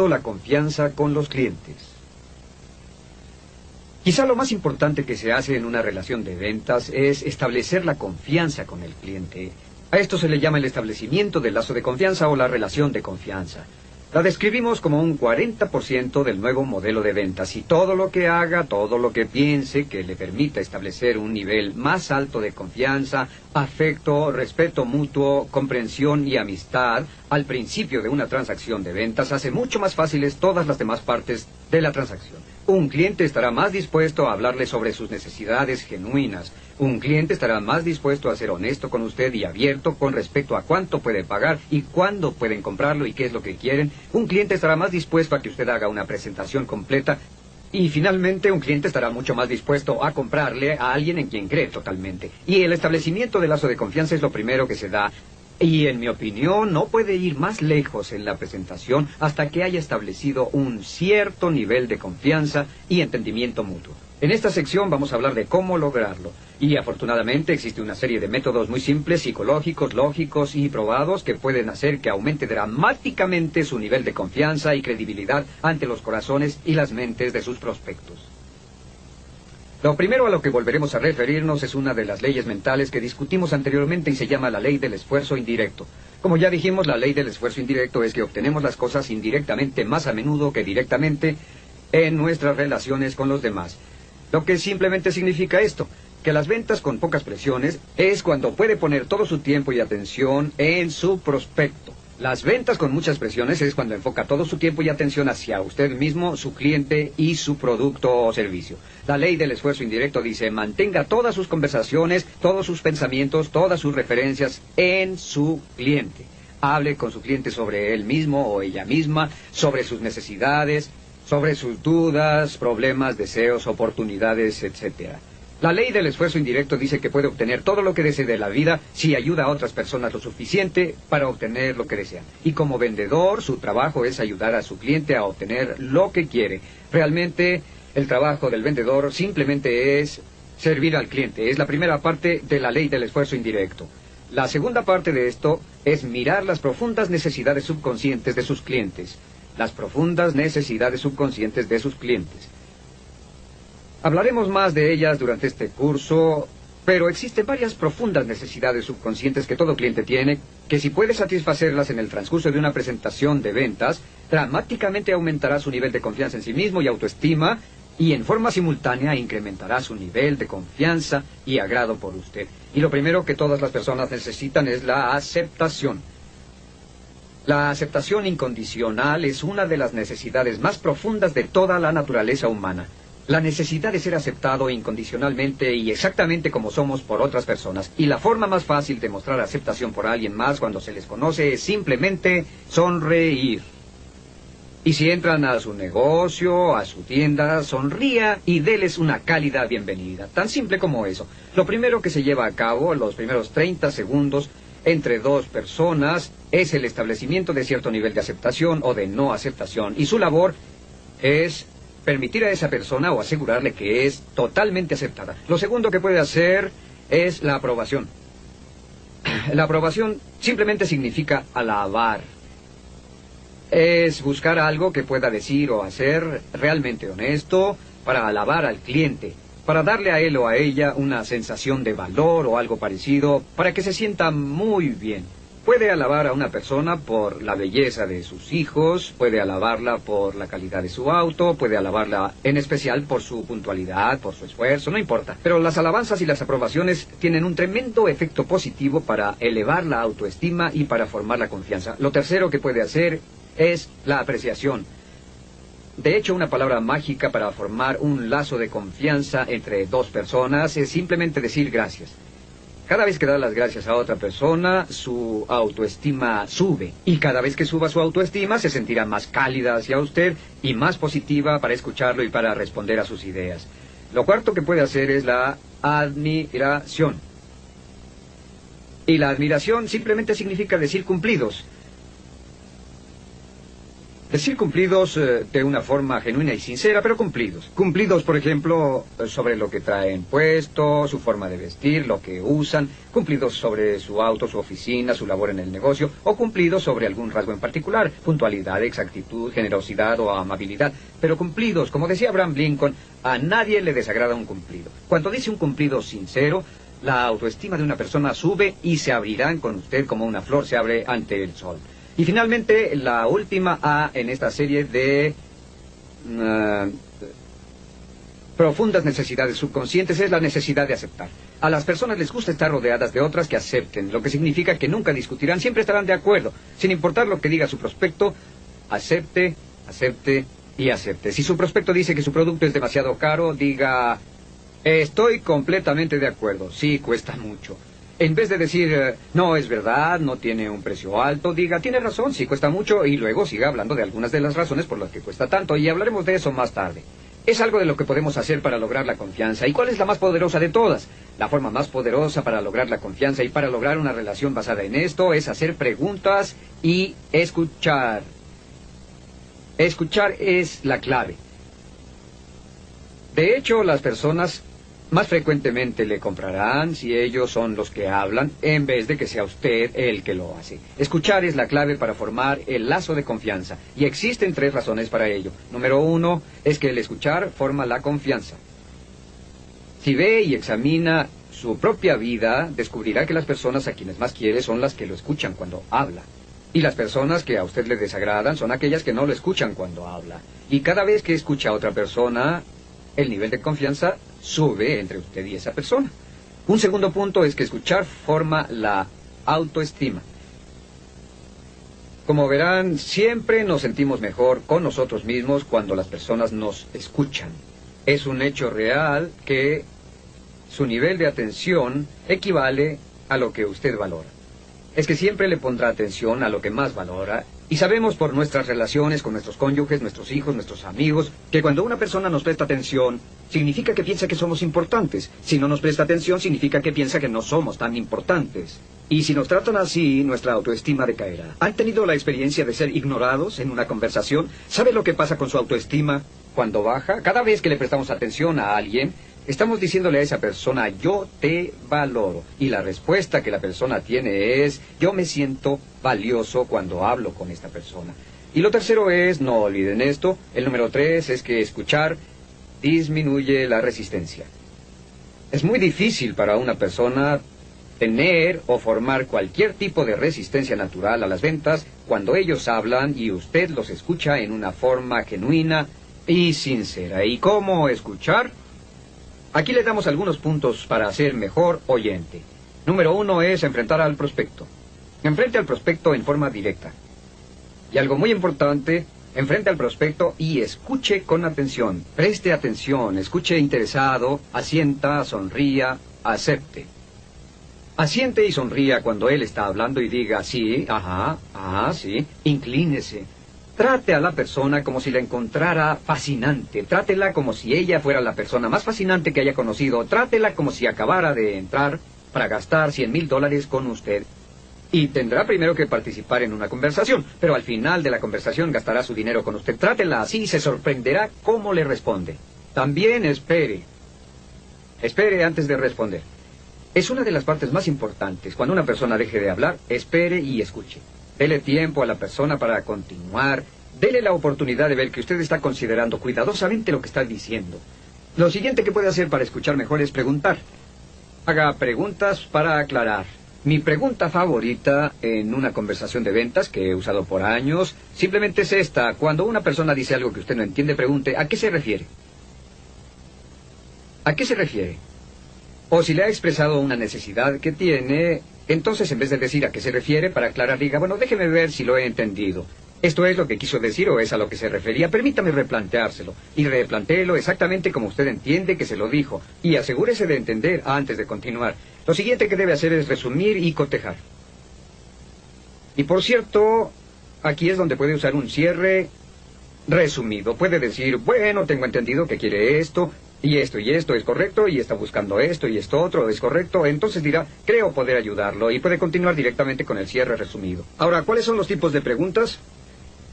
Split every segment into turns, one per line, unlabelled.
estableciendo la confianza con los clientes. Quizá lo más importante que se hace en una relación de ventas es establecer la confianza con el cliente. A esto se le llama el establecimiento del lazo de confianza o la relación de confianza. La describimos como un 40% del nuevo modelo de ventas, y todo lo que haga, todo lo que piense que le permita establecer un nivel más alto de confianza, afecto, respeto mutuo, comprensión y amistad al principio de una transacción de ventas hace mucho más fáciles todas las demás partes de la transacción. Un cliente estará más dispuesto a hablarle sobre sus necesidades genuinas. Un cliente estará más dispuesto a ser honesto con usted y abierto con respecto a cuánto puede pagar y cuándo pueden comprarlo y qué es lo que quieren. Un cliente estará más dispuesto a que usted haga una presentación completa. Y finalmente, un cliente estará mucho más dispuesto a comprarle a alguien en quien cree totalmente. Y el establecimiento del lazo de confianza es lo primero que se da. Y en mi opinión, no puede ir más lejos en la presentación hasta que haya establecido un cierto nivel de confianza y entendimiento mutuo. En esta sección vamos a hablar de cómo lograrlo. Y afortunadamente existe una serie de métodos muy simples, psicológicos, lógicos y probados que pueden hacer que aumente dramáticamente su nivel de confianza y credibilidad ante los corazones y las mentes de sus prospectos. Lo primero a lo que volveremos a referirnos es una de las leyes mentales que discutimos anteriormente y se llama la ley del esfuerzo indirecto. Como ya dijimos, la ley del esfuerzo indirecto es que obtenemos las cosas indirectamente más a menudo que directamente en nuestras relaciones con los demás. Lo que simplemente significa esto, que las ventas con pocas presiones es cuando puede poner todo su tiempo y atención en su prospecto. Las ventas con muchas presiones es cuando enfoca todo su tiempo y atención hacia usted mismo, su cliente y su producto o servicio. La ley del esfuerzo indirecto dice, mantenga todas sus conversaciones, todos sus pensamientos, todas sus referencias en su cliente. Hable con su cliente sobre él mismo o ella misma, sobre sus necesidades, sobre sus dudas, problemas, deseos, oportunidades, etc. La ley del esfuerzo indirecto dice que puede obtener todo lo que desee de la vida si ayuda a otras personas lo suficiente para obtener lo que desean. Y como vendedor, su trabajo es ayudar a su cliente a obtener lo que quiere. Realmente, el trabajo del vendedor simplemente es servir al cliente. Es la primera parte de la ley del esfuerzo indirecto. La segunda parte de esto es mirar las profundas necesidades subconscientes de sus clientes. Las profundas necesidades subconscientes de sus clientes. Hablaremos más de ellas durante este curso, pero existen varias profundas necesidades subconscientes que todo cliente tiene, que si puede satisfacerlas en el transcurso de una presentación de ventas, dramáticamente aumentará su nivel de confianza en sí mismo y autoestima, y en forma simultánea incrementará su nivel de confianza y agrado por usted. Y lo primero que todas las personas necesitan es la aceptación. La aceptación incondicional es una de las necesidades más profundas de toda la naturaleza humana. La necesidad de ser aceptado incondicionalmente y exactamente como somos por otras personas. Y la forma más fácil de mostrar aceptación por alguien más cuando se les conoce es simplemente sonreír. Y si entran a su negocio, a su tienda, sonría y déles una cálida bienvenida. Tan simple como eso. Lo primero que se lleva a cabo, los primeros 30 segundos, entre dos personas, es el establecimiento de cierto nivel de aceptación o de no aceptación. Y su labor es permitir a esa persona o asegurarle que es totalmente aceptada. Lo segundo que puede hacer es la aprobación. La aprobación simplemente significa alabar. Es buscar algo que pueda decir o hacer realmente honesto para alabar al cliente, para darle a él o a ella una sensación de valor o algo parecido, para que se sienta muy bien. Puede alabar a una persona por la belleza de sus hijos, puede alabarla por la calidad de su auto, puede alabarla en especial por su puntualidad, por su esfuerzo, no importa. Pero las alabanzas y las aprobaciones tienen un tremendo efecto positivo para elevar la autoestima y para formar la confianza. Lo tercero que puede hacer es la apreciación. De hecho, una palabra mágica para formar un lazo de confianza entre dos personas es simplemente decir gracias. Cada vez que da las gracias a otra persona, su autoestima sube. Y cada vez que suba su autoestima, se sentirá más cálida hacia usted y más positiva para escucharlo y para responder a sus ideas. Lo cuarto que puede hacer es la admiración. Y la admiración simplemente significa decir cumplidos. Decir cumplidos de una forma genuina y sincera, pero cumplidos. Cumplidos, por ejemplo, sobre lo que traen puesto, su forma de vestir, lo que usan. Cumplidos sobre su auto, su oficina, su labor en el negocio. O cumplidos sobre algún rasgo en particular. Puntualidad, exactitud, generosidad o amabilidad. Pero cumplidos, como decía Abraham Lincoln, a nadie le desagrada un cumplido. Cuando dice un cumplido sincero, la autoestima de una persona sube y se abrirán con usted como una flor se abre ante el sol. Y finalmente, la última A en esta serie de profundas necesidades subconscientes es la necesidad de aceptar. A las personas les gusta estar rodeadas de otras que acepten, lo que significa que nunca discutirán, siempre estarán de acuerdo. Sin importar lo que diga su prospecto, acepte, acepte y acepte. Si su prospecto dice que su producto es demasiado caro, diga, estoy completamente de acuerdo, sí, cuesta mucho. En vez de decir, no, es verdad, no tiene un precio alto, diga, tiene razón, sí cuesta mucho, y luego siga hablando de algunas de las razones por las que cuesta tanto, y hablaremos de eso más tarde. Es algo de lo que podemos hacer para lograr la confianza. ¿Y cuál es la más poderosa de todas? La forma más poderosa para lograr la confianza y para lograr una relación basada en esto es hacer preguntas y escuchar. Escuchar es la clave. De hecho, las personas más frecuentemente le comprarán si ellos son los que hablan, en vez de que sea usted el que lo hace. Escuchar es la clave para formar el lazo de confianza, y existen 3 razones para ello. Número 1 es que el escuchar forma la confianza. Si ve y examina su propia vida, descubrirá que las personas a quienes más quiere son las que lo escuchan cuando habla. Y las personas que a usted le desagradan son aquellas que no lo escuchan cuando habla. Y cada vez que escucha a otra persona, el nivel de confianza sube entre usted y esa persona. Un segundo punto es que escuchar forma la autoestima. Como verán, siempre nos sentimos mejor con nosotros mismos cuando las personas nos escuchan. Es un hecho real que su nivel de atención equivale a lo que usted valora. Es que siempre le pondrá atención a lo que más valora, y sabemos por nuestras relaciones con nuestros cónyuges, nuestros hijos, nuestros amigos, que cuando una persona nos presta atención, significa que piensa que somos importantes. Si no nos presta atención, significa que piensa que no somos tan importantes. Y si nos tratan así, nuestra autoestima decaerá. ¿Han tenido la experiencia de ser ignorados en una conversación? ¿Sabe lo que pasa con su autoestima cuando baja? Cada vez que le prestamos atención a alguien, estamos diciéndole a esa persona, yo te valoro. Y la respuesta que la persona tiene es, yo me siento valioso cuando hablo con esta persona. Y lo tercero es, no olviden esto, el número 3 es que escuchar disminuye la resistencia. Es muy difícil para una persona tener o formar cualquier tipo de resistencia natural a las ventas cuando ellos hablan y usted los escucha en una forma genuina y sincera. ¿Y cómo escuchar? Aquí le damos algunos puntos para ser mejor oyente. Número 1 es enfrentar al prospecto. Enfrente al prospecto en forma directa. Y algo muy importante, enfrente al prospecto y escuche con atención. Preste atención, escuche interesado, asienta, sonría, acepte. Asiente y sonría cuando él está hablando y diga sí, ajá, sí. Inclínese. Trate a la persona como si la encontrara fascinante. Trátela como si ella fuera la persona más fascinante que haya conocido. Trátela como si acabara de entrar para gastar $100,000 con usted. Y tendrá primero que participar en una conversación, pero al final de la conversación gastará su dinero con usted. Trátela así y se sorprenderá cómo le responde. También espere. Espere antes de responder. Es una de las partes más importantes. Cuando una persona deje de hablar, espere y escuche. Dele tiempo a la persona para continuar. Dele la oportunidad de ver que usted está considerando cuidadosamente lo que está diciendo. Lo siguiente que puede hacer para escuchar mejor es preguntar. Haga preguntas para aclarar. Mi pregunta favorita en una conversación de ventas que he usado por años simplemente es esta. Cuando una persona dice algo que usted no entiende, pregunte, ¿a qué se refiere? ¿A qué se refiere? O si le ha expresado una necesidad que tiene, entonces en vez de decir a qué se refiere, para aclarar diga, bueno, déjeme ver si lo he entendido. ¿Esto es lo que quiso decir o es a lo que se refería? Permítame replanteárselo. Y replantéelo exactamente como usted entiende que se lo dijo. Y asegúrese de entender antes de continuar. Lo siguiente que debe hacer es resumir y cotejar. Y por cierto, aquí es donde puede usar un cierre resumido. Puede decir, bueno, tengo entendido que quiere esto y esto es correcto, y está buscando esto y esto otro es correcto. Entonces dirá, creo poder ayudarlo, y puede continuar directamente con el cierre resumido. Ahora, ¿cuáles son los tipos de preguntas?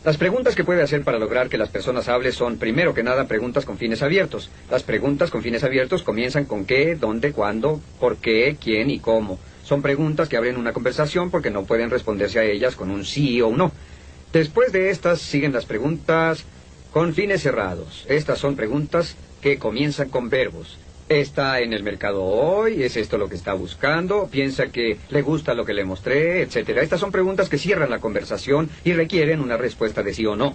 Las preguntas que puede hacer para lograr que las personas hablen son, primero que nada, preguntas con fines abiertos. Las preguntas con fines abiertos comienzan con qué, dónde, cuándo, por qué, quién y cómo. Son preguntas que abren una conversación porque no pueden responderse a ellas con un sí o un no. Después de estas siguen las preguntas con fines cerrados. Estas son preguntas que comienzan con verbos. ¿Está en el mercado hoy? ¿Es esto lo que está buscando? ¿Piensa que le gusta lo que le mostré? Etcétera. Estas son preguntas que cierran la conversación y requieren una respuesta de sí o no.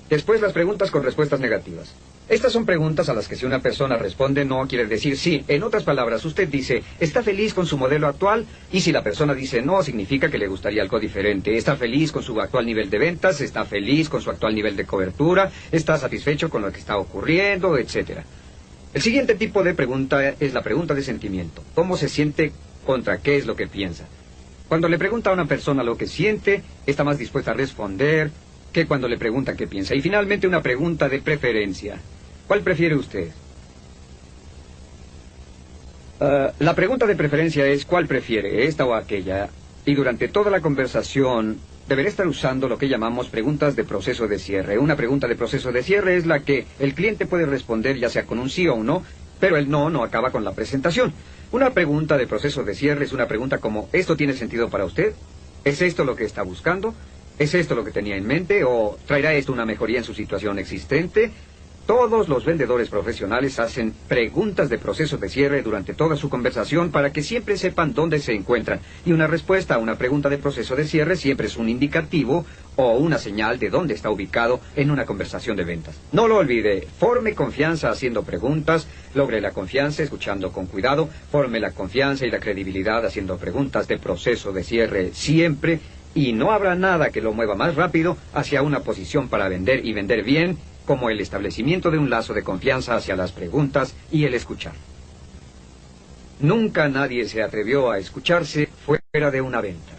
Después las preguntas con respuestas negativas. Estas son preguntas a las que si una persona responde no quiere decir sí. En otras palabras, usted dice, ¿está feliz con su modelo actual? Y si la persona dice no, significa que le gustaría algo diferente. ¿Está feliz con su actual nivel de ventas? ¿Está feliz con su actual nivel de cobertura? ¿Está satisfecho con lo que está ocurriendo? Etcétera. El siguiente tipo de pregunta es la pregunta de sentimiento. ¿Cómo se siente contra qué es lo que piensa? Cuando le pregunta a una persona lo que siente, está más dispuesta a responder que cuando le pregunta qué piensa. Y finalmente una pregunta de preferencia. ¿Cuál prefiere usted? La pregunta de preferencia es ¿cuál prefiere, esta o aquella? Y durante toda la conversación deberá estar usando lo que llamamos preguntas de proceso de cierre. Una pregunta de proceso de cierre es la que el cliente puede responder ya sea con un sí o un no, pero el no acaba con la presentación. Una pregunta de proceso de cierre es una pregunta como ¿esto tiene sentido para usted? ¿Es esto lo que está buscando? ¿Es esto lo que tenía en mente? ¿O traerá esto una mejoría en su situación existente? Todos los vendedores profesionales hacen preguntas de proceso de cierre durante toda su conversación para que siempre sepan dónde se encuentran. Y una respuesta a una pregunta de proceso de cierre siempre es un indicativo o una señal de dónde está ubicado en una conversación de ventas. No lo olvide, forme confianza haciendo preguntas, logre la confianza escuchando con cuidado, forme la confianza y la credibilidad haciendo preguntas de proceso de cierre siempre, y no habrá nada que lo mueva más rápido hacia una posición para vender y vender bien, como el establecimiento de un lazo de confianza hacia las preguntas y el escuchar. Nunca nadie se atrevió a escucharse fuera de una venta.